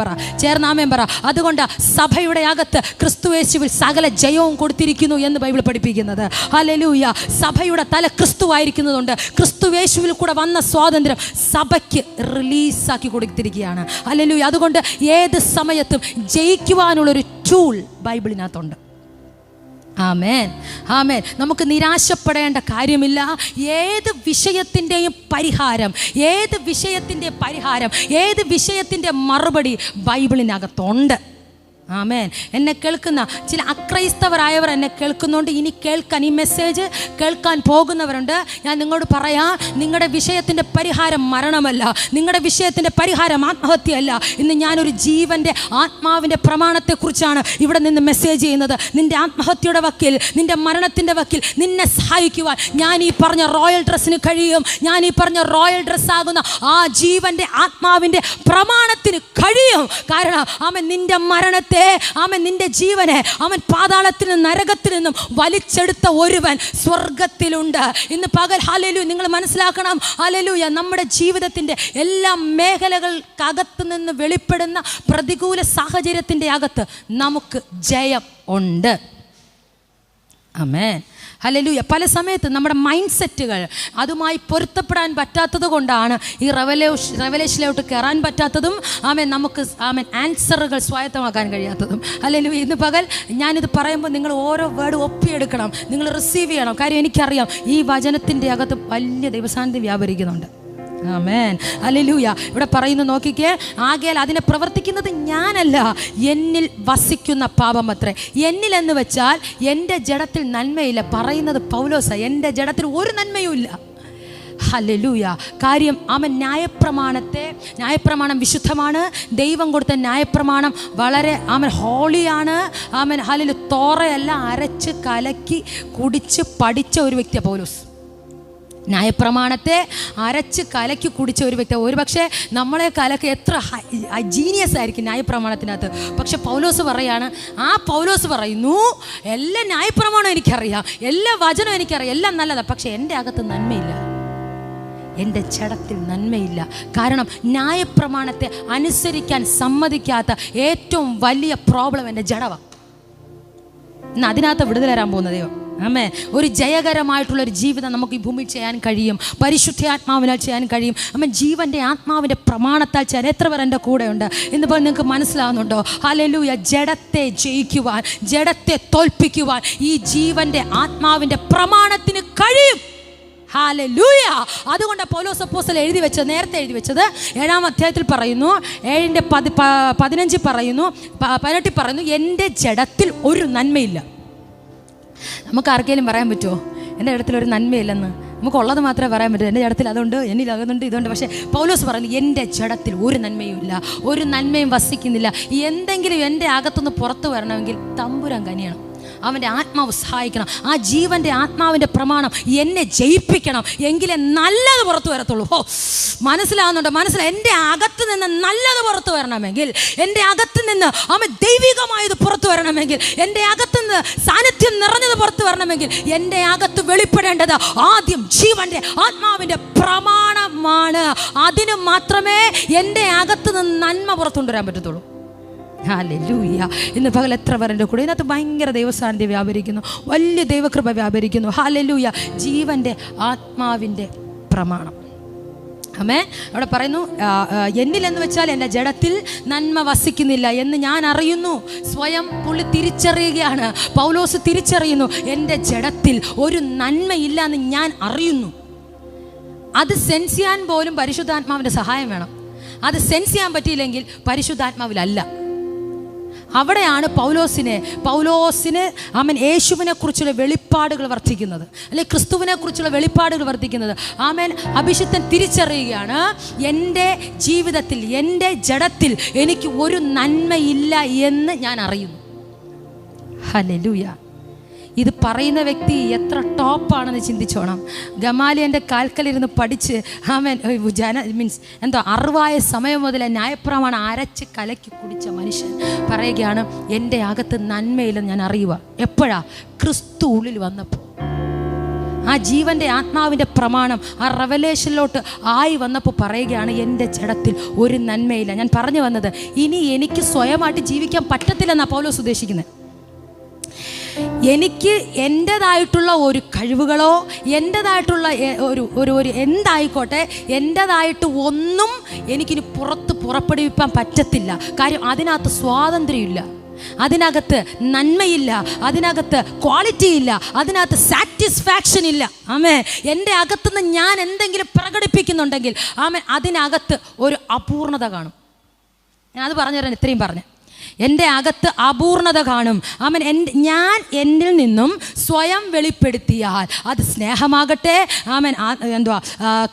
പറ. അതുകൊണ്ട് സഭയുടെ അകത്ത് ക്രിസ്തുയേശുവിൽ സകല ജയവും കൊടുത്തിരിക്കുന്നു എന്ന് ബൈബിൾ പഠിപ്പിക്കുന്നത്. ഹല്ലേലൂയ. സഭയുടെ തല ക്രിസ്തുവായിരിക്കുന്നതുകൊണ്ട് ക്രിസ്തുയേശുവിൽ കൂടെ വന്ന സ്വാതന്ത്ര്യം സഭയ്ക്ക് റിലീസാക്കി കൊടുത്തിരിക്കുകയാണ്. ഹല്ലേലൂയ. അതുകൊണ്ട് ഏത് സമയത്തും ജയിക്കുവാനുള്ളൊരു ടൂൾ ബൈബിളിനകത്തുണ്ട്. ആമേൻ. നമുക്ക് നിരാശപ്പെടേണ്ട കാര്യമില്ല. ഏത് വിഷയത്തിൻ്റെയും പരിഹാരം, ഏത് വിഷയത്തിൻ്റെ മറുപടി ബൈബിളിനകത്തുണ്ട്. ആമേൻ. എന്നെ കേൾക്കുന്ന ചില അക്രൈസ്തവരായവർ എന്നെ കേൾക്കുന്നുണ്ട്. ഇനി കേൾക്കാൻ, ഈ മെസ്സേജ് കേൾക്കാൻ പോകുന്നവരുണ്ട്. ഞാൻ നിങ്ങളോട് പറയാം, നിങ്ങളുടെ വിഷയത്തിൻ്റെ പരിഹാരം മരണമല്ല, നിങ്ങളുടെ വിഷയത്തിൻ്റെ പരിഹാരം ആത്മഹത്യയല്ല. ഇന്ന് ഞാനൊരു ജീവൻ്റെ ആത്മാവിൻ്റെ പ്രമാണത്തെക്കുറിച്ചാണ് ഇവിടെ നിന്ന് മെസ്സേജ് ചെയ്യുന്നത്. നിൻ്റെ ആത്മഹത്യയുടെ വക്കിൽ, നിൻ്റെ മരണത്തിൻ്റെ വക്കിൽ നിന്നെ സഹായിക്കുവാൻ ഞാൻ ഈ പറഞ്ഞ റോയൽ ഡ്രസ്സിന് കഴിയും. ഞാൻ ഈ പറഞ്ഞ റോയൽ ഡ്രസ്സാകുന്ന ആ ജീവൻ്റെ ആത്മാവിൻ്റെ പ്രമാണത്തിന് കഴിയും. കാരണം നിൻ്റെ മരണത്തെ, നിന്റെ ജീവനെ പാതാളത്തിൽ നിന്നും നരകത്തിൽ നിന്നും വലിച്ചെടുത്ത ഒരുവൻ സ്വർഗത്തിലുണ്ട്. ഇന്ന് പകൽ ഹല്ലേലൂയ നിങ്ങൾ മനസ്സിലാക്കണം. ഹല്ലേലൂയ. നമ്മുടെ ജീവിതത്തിൻ്റെ എല്ലാ മേഖലകൾക്കകത്ത് നിന്ന് വെളിപ്പെടുന്ന പ്രതികൂല സാഹചര്യത്തിൻ്റെ അകത്ത് നമുക്ക് ജയം ഉണ്ട്. ആമേൻ. ഹല്ലേലൂയ. പല സമയത്ത് നമ്മുടെ മൈൻഡ് സെറ്റുകൾ അതുമായി പൊരുത്തപ്പെടാൻ പറ്റാത്തത് കൊണ്ടാണ് ഈ റെവലേഷനിലോട്ട് കയറാൻ പറ്റാത്തതും നമുക്ക് ആൻസറുകൾ സ്വായത്തമാക്കാൻ കഴിയാത്തതും. ഹല്ലേലൂയ. ഇന്ന് പകൽ ഞാനിത് പറയുമ്പോൾ നിങ്ങൾ ഓരോ വേർഡ് ഒപ്പിയെടുക്കണം, നിങ്ങൾ റിസീവ് ചെയ്യണം. കാര്യം എനിക്കറിയാം ഈ വചനത്തിൻ്റെ അകത്ത് വലിയ ദൈവസാന്നിധ്യം വ്യാപരിക്കുന്നുണ്ട്. ആമേൻ. ഹല്ലേലൂയ. ഇവിടെ പറയുന്നു, നോക്കിക്കേ, ആകയാൽ അതിനെ പ്രവർത്തിക്കുന്നത് ഞാനല്ല, എന്നിൽ വസിക്കുന്ന പാപമത്രേ. എന്നിൽ എന്ന് വെച്ചാൽ എൻ്റെ ജഡത്തിൽ നന്മയില്ല. പറയുന്നത് പൗലോസ. എൻ്റെ ജഡത്തിൽ ഒരു നന്മയും ഇല്ല. ഹല്ലേലൂയ. കാര്യം ന്യായപ്രമാണം വിശുദ്ധമാണ്. ദൈവം കൊടുത്ത ന്യായപ്രമാണം വളരെ ഹോളിയാണ്. ഹല്ലേലൂയ. തോറയല്ല, അരച്ച് കലക്കി കുടിച്ച് പഠിച്ച ഒരു വ്യക്തിയാണ് പൗലോസ്. ന്യായപ്രമാണത്തെ അരച്ച് കലക്കി കുടിച്ച ഒരു വ്യക്തി. ഒരു പക്ഷേ നമ്മളെ കലക്ക് എത്ര ജീനിയസ് ആയിരിക്കും ന്യായപ്രമാണത്തിനകത്ത്. പക്ഷെ പൗലോസ് പറയുന്നു, എല്ലാ ന്യായപ്രമാണം എനിക്കറിയാം, എല്ലാ വചനവും എനിക്കറിയാം, എല്ലാം നല്ലതാണ്, പക്ഷെ എൻ്റെ അകത്ത് നന്മയില്ല, എൻ്റെ ജഡത്തിൽ നന്മയില്ല. കാരണം ന്യായപ്രമാണത്തെ അനുസരിക്കാൻ സമ്മതിക്കാത്ത ഏറ്റവും വലിയ പ്രോബ്ലം എൻ്റെ ജഡമാണ്. ഇന്ന് അതിനകത്ത് വിടുതൽ വരാൻ പോകുന്നതയോ. ആമേൻ. ഒരു ജയകരമായിട്ടുള്ളൊരു ജീവിതം നമുക്ക് ഈ ഭൂമിയിൽ ചെയ്യാൻ കഴിയും. പരിശുദ്ധാത്മാവിനാൽ ചെയ്യാൻ കഴിയും. ജീവൻ്റെ ആത്മാവിൻ്റെ പ്രമാണത്താൽ ചെയ്യാൻ. എത്ര പേർ എൻ്റെ കൂടെയുണ്ട്? ഇന്നിപ്പോൾ നിങ്ങൾക്ക് മനസ്സിലാവുന്നുണ്ടോ? ഹല്ലേലൂയ. ജഡത്തെ ജയിക്കുവാൻ, ജഡത്തെ തോൽപ്പിക്കുവാൻ ഈ ജീവൻ്റെ ആത്മാവിൻ്റെ പ്രമാണത്തിന് കഴിയും. ഹല്ലേലൂയ. അതുകൊണ്ട് പൗലോസ് അപ്പോസ്തലൻ നേരത്തെ എഴുതി വെച്ചത് 7-ാം അധ്യായത്തിൽ പറയുന്നു, 7:15 പറയുന്നു, 18 പറയുന്നു, എൻ്റെ ജഡത്തിൽ ഒരു നന്മയില്ല. നമുക്ക് ആർക്കെങ്കിലും പറയാൻ പറ്റുമോ എൻ്റെ ജഡത്തിൽ ഒരു നന്മയില്ലെന്ന്? നമുക്കുള്ളത് മാത്രമേ പറയാൻ പറ്റൂ. എൻ്റെ ജഡത്തിൽ അതുണ്ട്, എന്നിൽ അതുണ്ട്, ഇതുണ്ട്. പക്ഷേ പൗലോസ് പറയുന്നു, എൻ്റെ ജഡത്തിൽ ഒരു നന്മയും ഇല്ല, ഒരു നന്മയും വസിക്കുന്നില്ല. എന്തെങ്കിലും എൻ്റെ അകത്തുനിന്ന് പുറത്തു വരണമെങ്കിൽ തമ്പുരാൻ കനിയണം. അവൻ്റെ ആത്മാവ് സഹായിക്കണം. ആ ജീവൻ്റെ ആത്മാവിൻ്റെ പ്രമാണം എന്നെ ജയിപ്പിക്കണം, എങ്കിലേ നല്ലത് പുറത്തു വരത്തുള്ളൂ. മനസ്സിലാവുന്നുണ്ടോ? എൻ്റെ അകത്ത് നിന്ന് നല്ലത് പുറത്തു വരണമെങ്കിൽ, എൻ്റെ അകത്ത് നിന്ന് ദൈവികമായത് പുറത്തു വരണമെങ്കിൽ, എൻ്റെ അകത്ത് നിന്ന് സാന്നിധ്യം നിറഞ്ഞത് പുറത്തു വരണമെങ്കിൽ, എൻ്റെ അകത്ത് വെളിപ്പെടേണ്ടത് ആദ്യം ജീവൻ്റെ ആത്മാവിൻ്റെ പ്രമാണമാണ്. അതിന് മാത്രമേ എൻ്റെ അകത്ത് നിന്ന് നന്മ പുറത്തുകൊണ്ടുവരാൻ പറ്റത്തുള്ളൂ. ഹല്ലേലൂയ. ഇന്ന് പകൽ എത്ര പേരുടെ കൂടെ ഇതിനകത്ത് ഭയങ്കര ദൈവസാന്നിധ്യം വ്യാപരിക്കുന്നു, വലിയ ദൈവകൃപ വ്യാപരിക്കുന്നു. ഹല്ലേലൂയ. ജീവൻ്റെ ആത്മാവിൻ്റെ പ്രമാണം. ആമേ. അവിടെ പറയുന്നു, എന്നിലെന്ന് വെച്ചാൽ എൻ്റെ ജഡത്തിൽ നന്മ വസിക്കുന്നില്ല എന്ന് ഞാൻ അറിയുന്നു. സ്വയം പുള്ളി തിരിച്ചറിയുകയാണ്. പൗലോസ് തിരിച്ചറിയുന്നു, എൻ്റെ ജഡത്തിൽ ഒരു നന്മയില്ല എന്ന് ഞാൻ അറിയുന്നു. അത് സെൻസ് ചെയ്യാൻ പോലും പരിശുദ്ധാത്മാവിൻ്റെ സഹായം വേണം. അത് സെൻസ് ചെയ്യാൻ പറ്റിയില്ലെങ്കിൽ പരിശുദ്ധാത്മാവിലല്ല. അവിടെയാണ് പൗലോസിന് ആമേൻ യേശുവിനെ കുറിച്ചുള്ള വെളിപ്പാടുകൾ വർദ്ധിക്കുന്നത്, അല്ലെങ്കിൽ ക്രിസ്തുവിനെ കുറിച്ചുള്ള വെളിപ്പാടുകൾ വർദ്ധിക്കുന്നത്. ആമേൻ. അഭിഷിക്തൻ തിരിച്ചറിയുകയാണ്, എൻ്റെ ജീവിതത്തിൽ, എൻ്റെ ജഡത്തിൽ എനിക്ക് ഒരു നന്മയില്ല എന്ന് ഞാൻ അറിയുന്നു. ഹല്ലേലൂയ. ഇത് പറയുന്ന വ്യക്തി എത്ര ടോപ്പാണെന്ന് ചിന്തിച്ചോണം. ഗമാലിയൻ്റെ കാൽക്കലിരുന്ന് പഠിച്ച് ആമേൻ അറിവായ സമയം മുതൽ ന്യായപ്രമാണം അരച്ച് കലക്കി കുടിച്ച മനുഷ്യൻ പറയുകയാണ്, എൻ്റെ അകത്ത് നന്മയില്ലെന്ന് ഞാൻ അറിയുക. എപ്പോഴാ? ക്രിസ്തു ഉള്ളിൽ വന്നപ്പോൾ. ആ ജീവൻ്റെ ആത്മാവിൻ്റെ പ്രമാണം ആ റെവലേഷനിലോട്ട് ആയി വന്നപ്പോൾ പറയുകയാണ്, എൻ്റെ ജഡത്തിൽ ഒരു നന്മയില്ല. ഞാൻ പറഞ്ഞു വന്നത്, ഇനി എനിക്ക് സ്വയമായിട്ട് ജീവിക്കാൻ പറ്റത്തില്ലെന്നാണ് പൗലോസ് ഉദ്ദേശിക്കുന്നത്. എനിക്ക് എൻ്റേതായിട്ടുള്ള ഒരു കഴിവുകളോ എൻ്റേതായിട്ടുള്ള ഒരു എന്തായിക്കോട്ടെ, എൻ്റേതായിട്ട് ഒന്നും എനിക്കിനി പുറപ്പെടുവിക്കാൻ പറ്റത്തില്ല. കാര്യം അതിനകത്ത് സ്വാതന്ത്ര്യമില്ല, അതിനകത്ത് നന്മയില്ല, അതിനകത്ത് ക്വാളിറ്റി ഇല്ല, അതിനകത്ത് സാറ്റിസ്ഫാക്ഷൻ ഇല്ല. ആമേ. എൻ്റെ അകത്തുനിന്ന് ഞാൻ എന്തെങ്കിലും പ്രകടിപ്പിക്കുന്നുണ്ടെങ്കിൽ ആമേ അതിനകത്ത് ഒരു അപൂർണത കാണും. ഞാൻ അത് പറഞ്ഞു തരാൻ ഇത്രയും പറഞ്ഞു. എൻ്റെ അകത്ത് അപൂർണത കാണും. ആമേൻ. ഞാൻ എന്നിൽ നിന്നും സ്വയം വെളിപ്പെടുത്തിയാൽ അത് സ്നേഹമാകട്ടെ, ആമേൻ,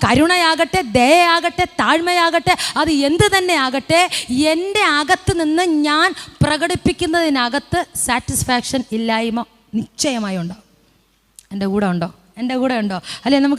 കരുണയാകട്ടെ, ദയയാകട്ടെ, താഴ്മയാകട്ടെ, അത് എന്ത് തന്നെ ആകട്ടെ, എൻ്റെ അകത്ത് നിന്ന് ഞാൻ പ്രകടിപ്പിക്കുന്നതിനകത്ത് സാറ്റിസ്ഫാക്ഷൻ ഇല്ലായ്മ നിശ്ചയമായി ഉണ്ടാവും. എൻ്റെ കൂടെ ഉണ്ടോ? അല്ലെ? നമുക്ക്